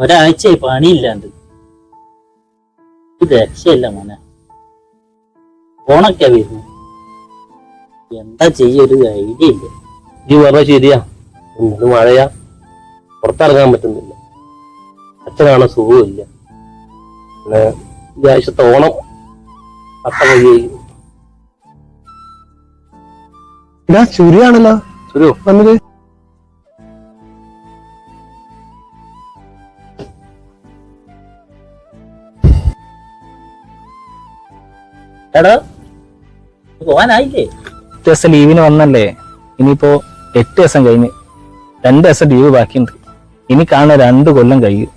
ഒരാഴ്ചയായി പണിയില്ലാണ്ട്. ഇത് രക്ഷയില്ല മോനെ. ഓണൊക്കെ വരുന്നു, എന്താ ചെയ്യൊരു ഐഡിയ ഇല്ല. ഈ പറഞ്ഞ ശരിയാ, ഇന്ന് മഴയാ, പുറത്തിറങ്ങാൻ പറ്റുന്നില്ല. അച്ഛനാണ് സുഖമില്ല. പിന്നെ ഈ ആഴ്ചത്തെ ഓണം അത്ത വഴിയായിരിക്കും. ഇതാ ചുരിയാണല്ലോ സുരു വന്നത്. എടാ പോവാനായില്ലേ? 8 ദിവസം ലീവിന് വന്നല്ലേ, ഇനിയിപ്പോ 8 ദിവസം കഴിഞ്ഞ് 2 ദിവസം ലീവ് ബാക്കിയുണ്ട്. ഇനി കാണുന്ന 2 കൊല്ലം കഴിയും.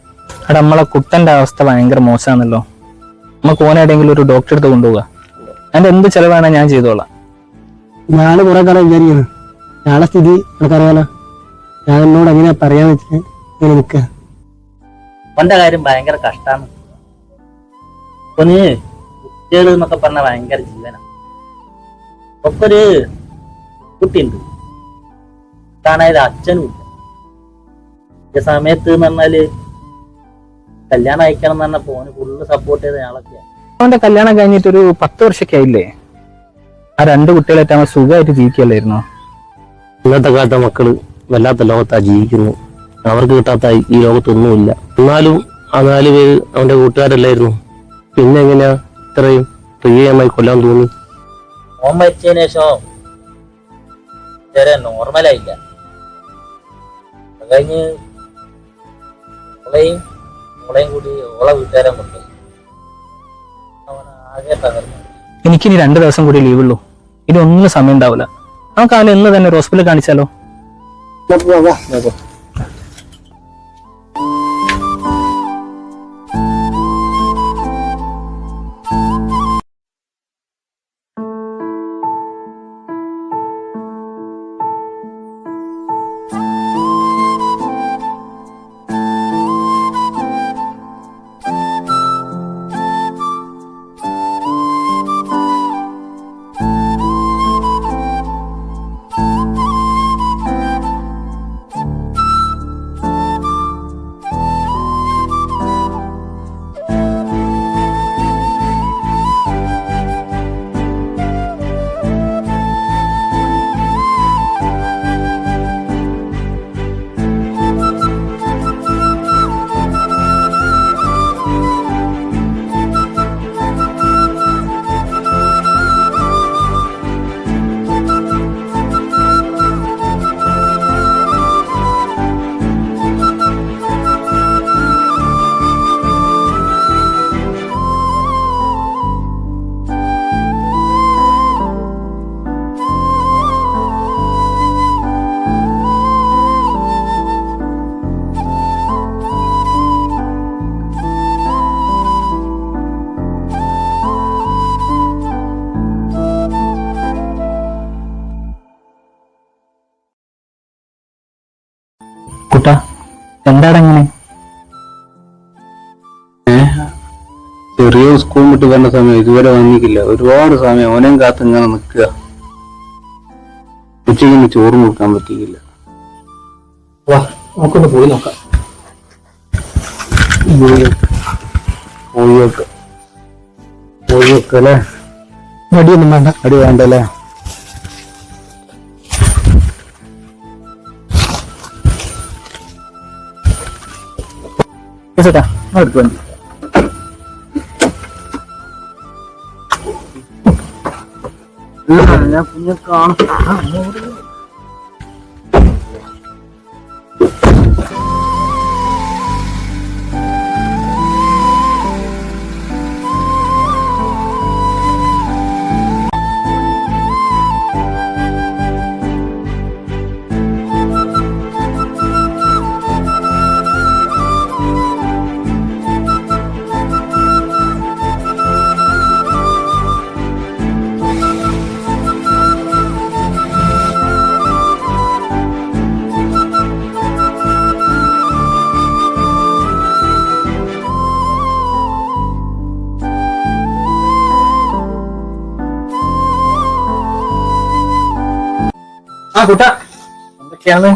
അവിടെ നമ്മളെ കുട്ടന്റെ അവസ്ഥ ഭയങ്കര മോശമാണല്ലോ. നമുക്ക് ഓനെവിടെയെങ്കിലും ഒരു ഡോക്ടറെ അടുത്ത് കൊണ്ടുപോവുക. അതിന്റെ എന്ത് ചെലവാണ് ഞാൻ ചെയ്തോളാം. ഞാന് കുറെ കാലം വിചാരിക്കുന്നു ഞാളെ സ്ഥിതി എനിക്കറിയാലോ. ഞാൻ എന്നോട് എങ്ങനെയാ പറയാന്ന് വെച്ചാൽ ഇങ്ങനെ നിൽക്കുക. അവന്റെ കാര്യം ഭയങ്കര കഷ്ടാണ്. ഇപ്പൊ നീ കുട്ടികൾ എന്നൊക്കെ പറഞ്ഞ ഭയങ്കര ജീവനാ. ഒക്കെ ഒരു കുട്ടിയുണ്ട്, കാണാതെ അച്ഛനും ഇല്ല. ഈ സമയത്ത് എന്ന് പറഞ്ഞാല് കല്യാണം അയക്കണം എന്ന് പറഞ്ഞ ഫോന് ഫുള്ള് സപ്പോർട്ട് ചെയ്ത ആളൊക്കെയാണ്. അവന്റെ കല്യാണം കഴിഞ്ഞിട്ട് ഒരു 10 വർഷമൊക്കെ ആയില്ലേ. ആ 2 കുട്ടികളായിട്ട് അവൻ സുഖമായിട്ട് ജീവിക്കല്ലായിരുന്നോ? ഇന്നത്തെ കാലത്തെ മക്കള് വല്ലാത്ത ലോകത്താ ജീവിക്കുന്നു. അവർക്ക് കിട്ടാത്ത ഈ ലോകത്തൊന്നുമില്ല. എന്നാലും ആ 4 പേര് അവന്റെ കൂട്ടുകാരല്ലായിരുന്നു. പിന്നെ എങ്ങനെയാ ഇത്രയും പ്രിയമായി കൊല്ലാൻ തോന്നി? ഓൻ മരിച്ചതിന് ശേഷം നോർമലായില്ല. അത് കഴിഞ്ഞ് ഓളെയും കൂടി ഓളെ വീട്ടുകാരെ കൊണ്ടുപോയി. അവൻ ആകെ തകർന്നു. എനിക്കിനി 2 ദിവസം കൂടി ലീവുള്ളൂ. ഇനി ഒന്നിനും സമയം ഉണ്ടാവില്ല. നമുക്ക് അവനെ ഇന്ന് തന്നെ ഒരു ഹോസ്പിറ്റലിൽ കാണിച്ചാലോ? കുട്ടാ, എന്താടങ്ങനെ? ചെറിയ സ്കൂൾ വിട്ട് വന്ന സമയം ഇതുവരെ വന്നിക്കില്ല. ഒരുപാട് സമയം ഓനെയും കാത്ത് ഇങ്ങനെ നിൽക്കുക. ഉച്ചയ്ക്ക് ചോറ് കൊടുക്കാൻ പറ്റിയില്ല. വാ നമുക്കൊന്ന് പോയി നോക്കാം. പോയൊക്കെ അല്ലേ? മടിയൊന്നും വേണ്ട. അടി വേണ്ടല്ലേ? ചേട്ടാ അടുത്ത് വണ്ടി. ഞാൻ കുഞ്ഞെ കാണും. ആ കുട്ടാ, എന്തൊക്കെയാണ്?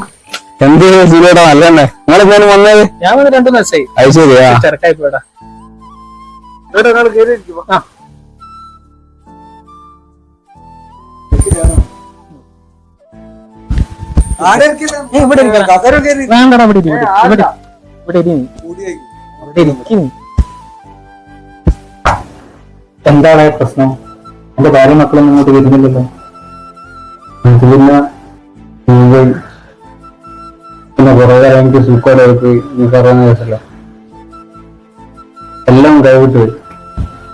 എന്ത് ജിലോടാ നല്ലതന്നെ നിങ്ങളെന്തായാലും വന്നത് ഞാൻ വന്ന് 2 ദിവസമായി അത് ശരിയാ തിരക്കായി പോയടാ. ആ ഇവിടെ വേണ്ടടാ ഇവിടെ ഇരി, ഇവിടെ ഇവിടെ ഇരി. ഇവിടെ ഇരിക്കും. എന്താണ് പ്രശ്നം എന്റെ ഭാര്യ മക്കളൊന്നും ഇങ്ങോട്ട് വരുന്നില്ലല്ലോ എനിക്ക് പിന്നെ കുറെ കാലം എനിക്ക് സുഖമായിട്ട് ഈ പറയുന്ന കേസല്ല എല്ലാം കൈവിട്ട്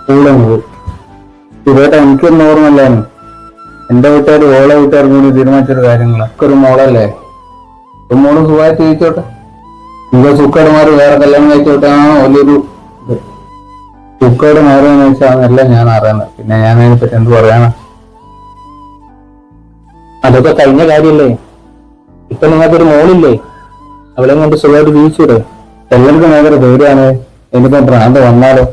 കൂടെ പോകും ഇതേട്ടാ എനിക്കൊന്നും ഓർമ്മല്ലായിരുന്നു എന്റെ വീട്ടുകാർ ഓളെ വീട്ടുകാർ കൂടി തീരുമാനിച്ചൊരു കാര്യങ്ങളാണ് ഒരു മോളല്ലേ ഒരു മോള് സുഖമായിട്ട് ജീവിച്ചോട്ടെ ഇപ്പൊ സുഖമാര് വേറെ കല്യാണം കഴിച്ചോട്ടാണോ വലിയൊരു ഇത് സുഖയുടെ മാറുമെന്ന് വെച്ചാൽ ഞാൻ അറിയുന്നത് പിന്നെ ഞാൻ അതിനെപ്പറ്റി എന്ത് പറയാനാ അതൊക്കെ കഴിഞ്ഞ കാര്യല്ലേ ഇപ്പൊ നിങ്ങൾക്കൊരു മോളില്ലേ അവളെ കൊണ്ട് സുഖമായിട്ട് ജീവിച്ചൂടെ എല്ലാവർക്കും ഭയങ്കര ധൈര്യമാണ് എനിക്കിപ്പോ ഭ്രാന്ത് വന്നാലോ